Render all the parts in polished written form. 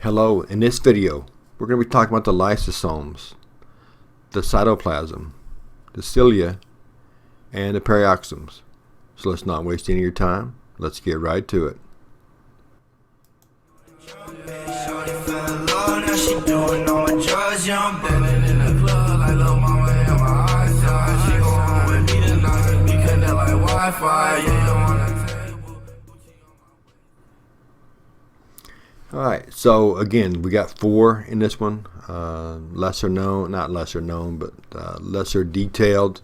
Hello, in this video, we're going to be talking about the lysosomes, the cytoplasm, the cilia, and the perioxysms. So let's not waste any of your time. Let's get right to it. Alright, so again, we got 4 in this one. Lesser detailed.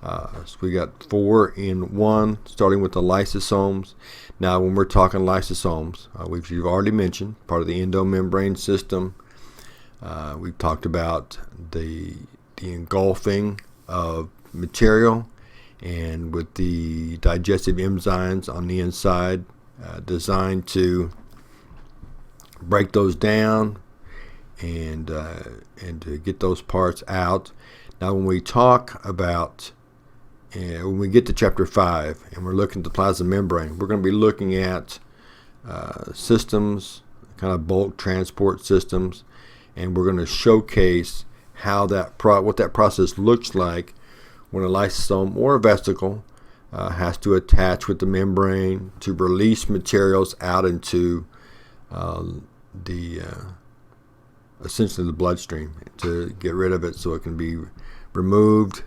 So we got 4 in one, starting with the lysosomes. Now, when we're talking lysosomes, which you've already mentioned, part of the endomembrane system. We've talked about the engulfing of material, and with the digestive enzymes on the inside, designed to break those down and to get those parts out. Now, when we talk about when we get to chapter 5 and we're looking at the plasma membrane, we're going to be looking at systems, kind of bulk transport systems, and we're going to showcase how what that process looks like when a lysosome or a vesicle has to attach with the membrane to release materials out into essentially the bloodstream, to get rid of it so it can be removed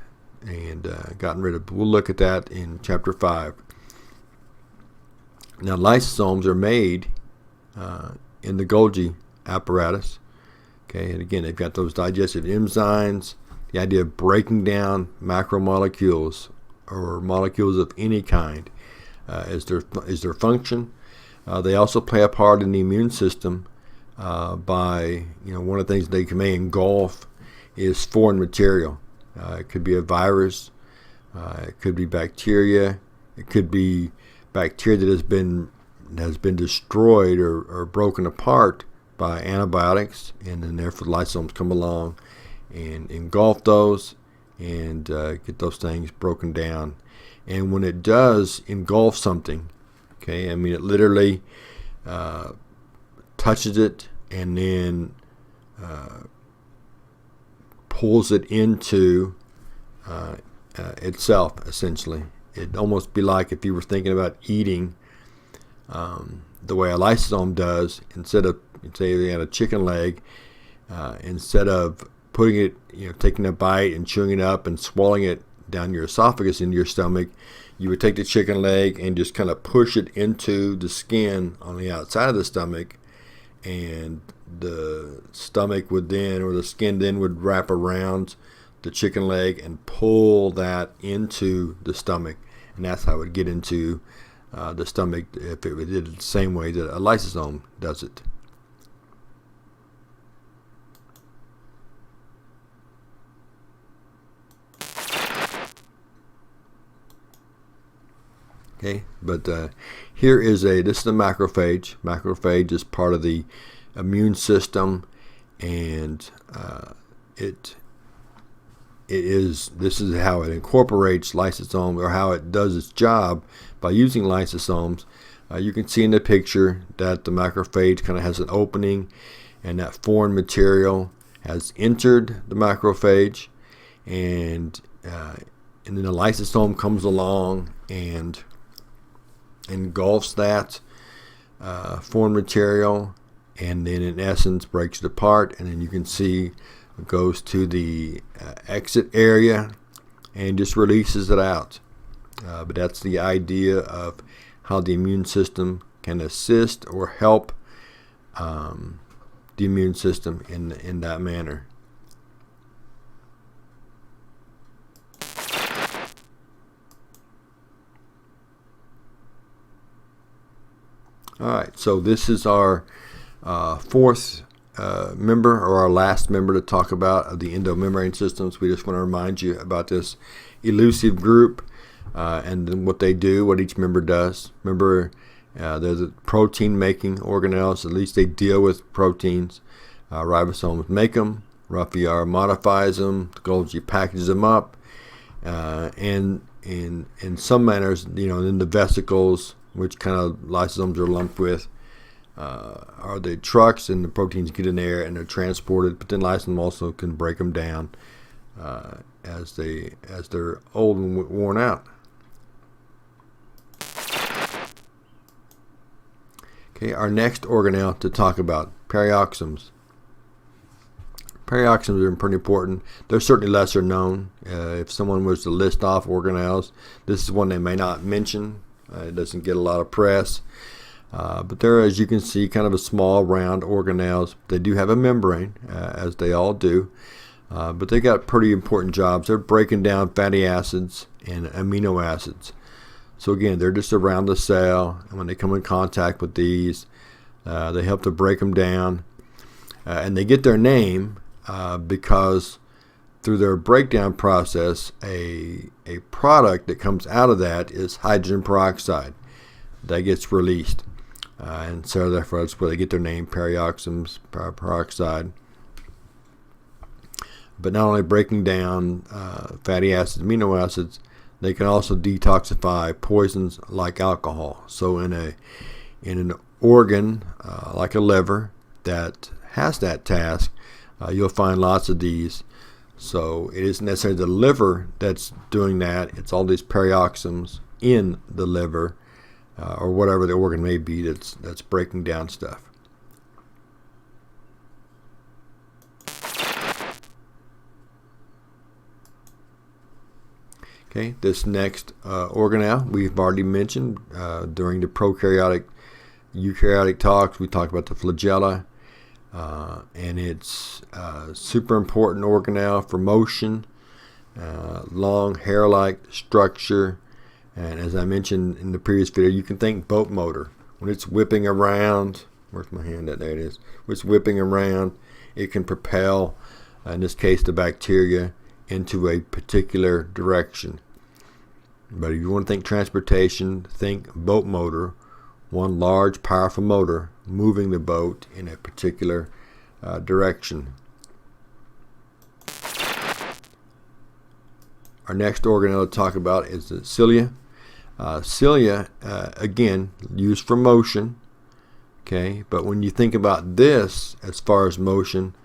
and gotten rid of. We'll look at that in chapter 5. Now, lysosomes are made in the Golgi apparatus. Okay, and again, they've got those digestive enzymes, the idea of breaking down macromolecules or molecules of any kind is their function. They also play a part in the immune system by, one of the things they may engulf is foreign material. It could be a virus, it could be bacteria, it could be bacteria that has been destroyed or broken apart by antibiotics, and then therefore the lysosomes come along and engulf those and get those things broken down. And when it does engulf something, okay, I mean, it literally touches it and then pulls it into itself, essentially. It'd almost be like if you were thinking about eating the way a lysosome does. Instead of, say you had a chicken leg, instead of putting it, taking a bite and chewing it up and swallowing it down your esophagus into your stomach, you would take the chicken leg and just kind of push it into the skin on the outside of the stomach, and the stomach would then, or the skin then, would wrap around the chicken leg and pull that into the stomach, and that's how it would get into the stomach if it did it the same way that a lysosome does it. Okay, but here is this is the macrophage. Macrophage is part of the immune system, and this is how it incorporates lysosomes, or how it does its job by using lysosomes. You can see in the picture that the macrophage kind of has an opening, and that foreign material has entered the macrophage, and then the lysosome comes along and engulfs that foreign material, and then in essence breaks it apart, and then you can see it goes to the exit area and just releases it out. But that's the idea of how the immune system can assist or help the immune system in that manner. All right, so this is our fourth member, or our last member to talk about, of the endomembrane systems. We just want to remind you about this elusive group and then what they do, what each member does. Remember, they're the protein-making organelles. At least they deal with proteins. Ribosomes make them. Raphiar modifies them. Golgi packages them up. And in some manners, in the vesicles, which kind of lysosomes are lumped with, are the trucks, and the proteins get in there and they're transported. But then lysosome also can break them down as they're old and worn out. Okay, our next organelle to talk about, perioxymes. Perioxymes are pretty important. They're certainly lesser known. If someone was to list off organelles, this is one they may not mention. It doesn't get a lot of press. But they're, as you can see, kind of a small, round organelles. They do have a membrane, as they all do. But they got pretty important jobs. They're breaking down fatty acids and amino acids. So again, they're just around the cell, and when they come in contact with these, they help to break them down. And they get their name because through their breakdown process, a product that comes out of that is hydrogen peroxide that gets released. And so therefore that's where they get their name, perioxymes, peroxide. But not only breaking down fatty acids, amino acids, they can also detoxify poisons like alcohol. So in an organ like a liver that has that task, you'll find lots of these. So it isn't necessarily the liver that's doing that. It's all these perioxymes in the liver or whatever the organ may be that's breaking down stuff. Okay, this next organelle we've already mentioned during the prokaryotic, eukaryotic talks. We talked about the flagella, and it's a super important organelle for motion, long hair-like structure, and as I mentioned in the previous video, you can think boat motor. When it's whipping around, where's my hand at? There it is. When it's whipping around, it can propel, in this case, the bacteria into a particular direction. But if you want to think transportation, think boat motor, one large powerful motor moving the boat in a particular direction. Our next organelle to talk about is the cilia. Cilia, again, used for motion. Okay, but when you think about this as far as motion,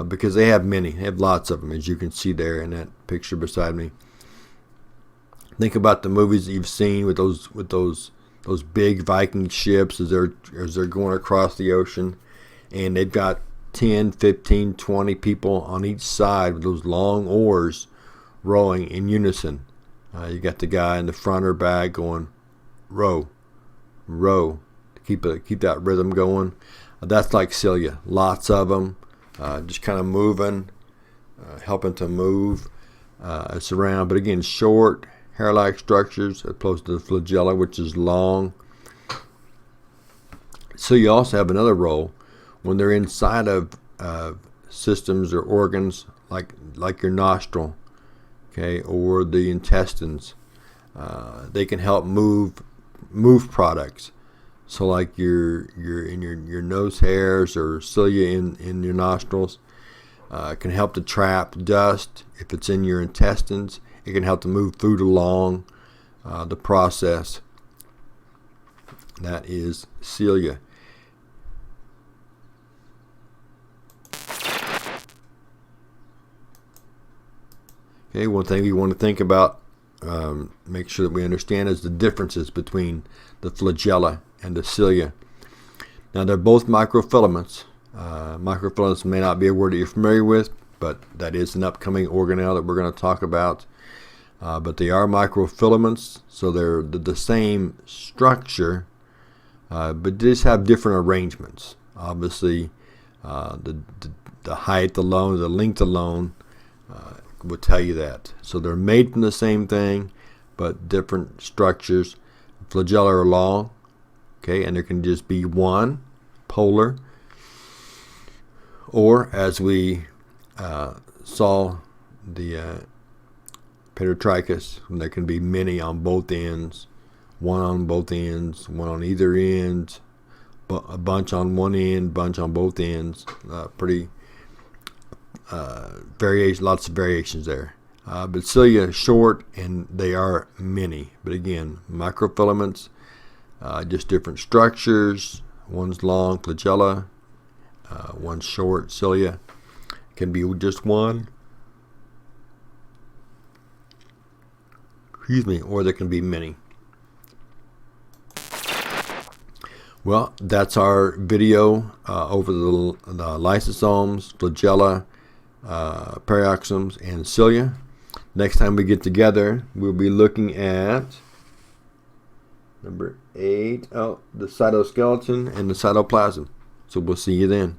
because they have many, they have lots of them, as you can see there in that picture beside me. Think about the movies that you've seen with those big Viking ships as they're going across the ocean, and they've got 10, 15, 20 people on each side with those long oars rowing in unison. You got the guy in the front or back going row, row, to keep that rhythm going. That's like cilia. Lots of them. Just kind of moving, helping to move us around. But again, short, hair-like structures as opposed to the flagella, which is long. So you also have another role when they're inside of systems or organs like your nostril, okay, or the intestines. They can help move products. So like your nose hairs or cilia in your nostrils can help to trap dust. If it's in your intestines, it can help to move food along the process. That is cilia. Okay, one thing we want to think about, make sure that we understand, is the differences between the flagella and the cilia. Now, they're both microfilaments. Microfilaments may not be a word that you're familiar with, but that is an upcoming organelle that we're going to talk about. But they are microfilaments, so they're the same structure, but just have different arrangements. Obviously, the height alone, the length alone, will tell you that. So they're made from the same thing, but different structures. Flagella are long, okay, and there can just be one, polar, or as we saw the Pedrotrichus, there can be many on both ends, one on both ends, one on either end, a bunch on one end, bunch on both ends. Pretty variation, lots of variations there. But cilia is short, and they are many. But again, microfilaments, just different structures One's long, flagella. One's short, cilia. Can be just one. Excuse me, or there can be many. Well, that's our video over the lysosomes, flagella, perioxums, and cilia. Next time we get together, we'll be looking at number 8, the cytoskeleton and the cytoplasm. So we'll see you then.